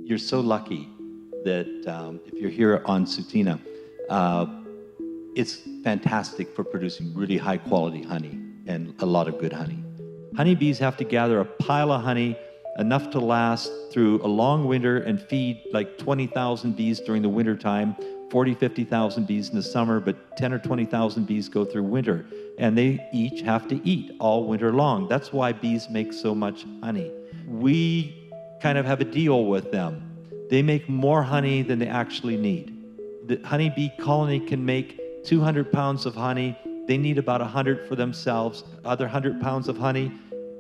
You're so lucky that if you're here on Tsuut'ina, it's fantastic for producing really high quality honey and a lot of good honey. Honeybees have to gather a pile of honey, enough to last through a long winter and feed like 20,000 bees during the winter time, 40, 50,000 bees in the summer, but 10 or 20,000 bees go through winter. And they each have to eat all winter long. That's why bees make so much honey. We kind of have a deal with them. They make more honey than they actually need. The honeybee colony can make 200 pounds of honey. They need about 100 for themselves. Other 100 pounds of honey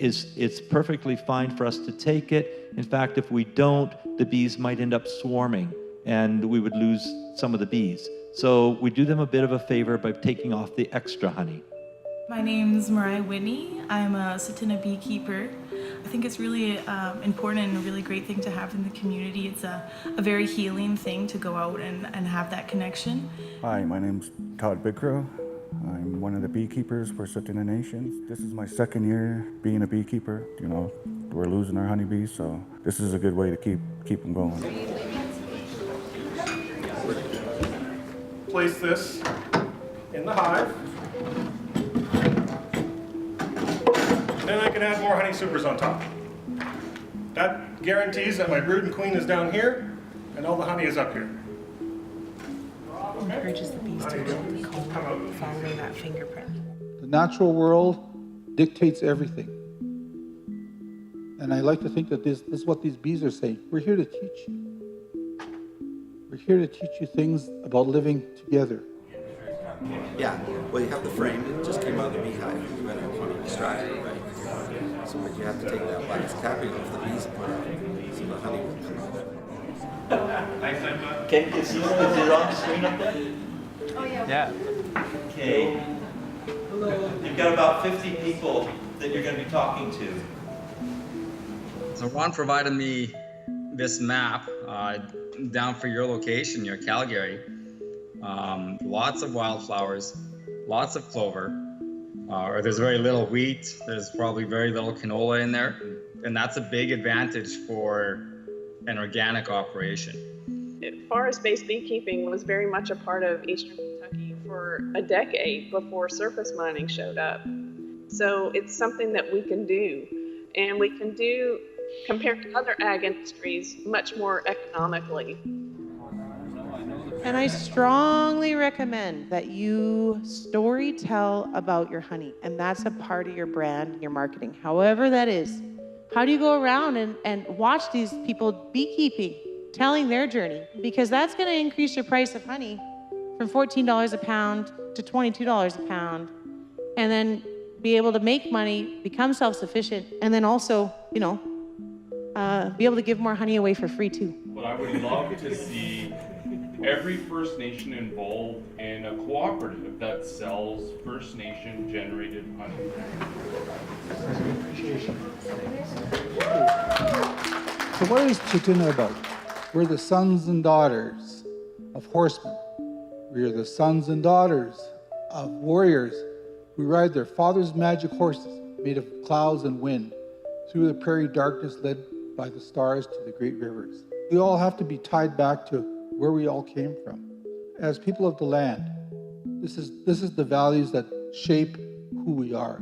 it's perfectly fine for us to take it. In fact, if we don't, the bees might end up swarming and we would lose some of the bees. So we do them a bit of a favor by taking off the extra honey. My name's Mariah Whitney. I'm a Tsuut'ina beekeeper. I think it's really important and a really great thing to have in the community. It's a very healing thing to go out and have that connection. Hi, my name's Todd Bigcrow. I'm one of the beekeepers for Tsuut'ina Nations. This is my second year being a beekeeper. You know, we're losing our honeybees, so this is a good way to keep them going. Place this in the hive. Then I can add more honey supers on top. That guarantees that my brood and queen is down here and all the honey is up here. Encourages the bees to build the comb, following that fingerprint. The natural world dictates everything. And I like to think that this is what these bees are saying. We're here to teach you. We're here to teach you things about living together. Yeah, well, you have the frame. It just came out of the beehive. You went on extraction, right? So but you have to take that wax capping off the bees and put it so the honey will come out. Okay, is it on the screen up there? Oh, yeah. Okay. Hello. You've got about 50 people that you're going to be talking to. So Ron provided me this map down for your location near Calgary. Lots of wildflowers, lots of clover. Or there's very little wheat. There's probably very little canola in there. And that's a big advantage for an organic operation. Forest-based beekeeping was very much a part of Eastern Kentucky for a decade before surface mining showed up. So it's something that we can do, and we can do, compared to other ag industries, much more economically. And I strongly recommend that you story tell about your honey, and that's a part of your brand, your marketing, however that is. How do you go around and watch these people beekeeping, telling their journey? Because that's going to increase your price of honey from $14 a pound to $22 a pound, and then be able to make money, become self-sufficient, and then also, you know, be able to give more honey away for free too. But I would love to see every First Nation involved in a cooperative that sells First Nation generated honey. So what is Tsuut'ina about? We're the sons and daughters of horsemen. We are the sons and daughters of warriors who ride their father's magic horses made of clouds and wind through the prairie darkness led by the stars to the great rivers. We all have to be tied back to where we all came from. As people of the land, this is the values that shape who we are.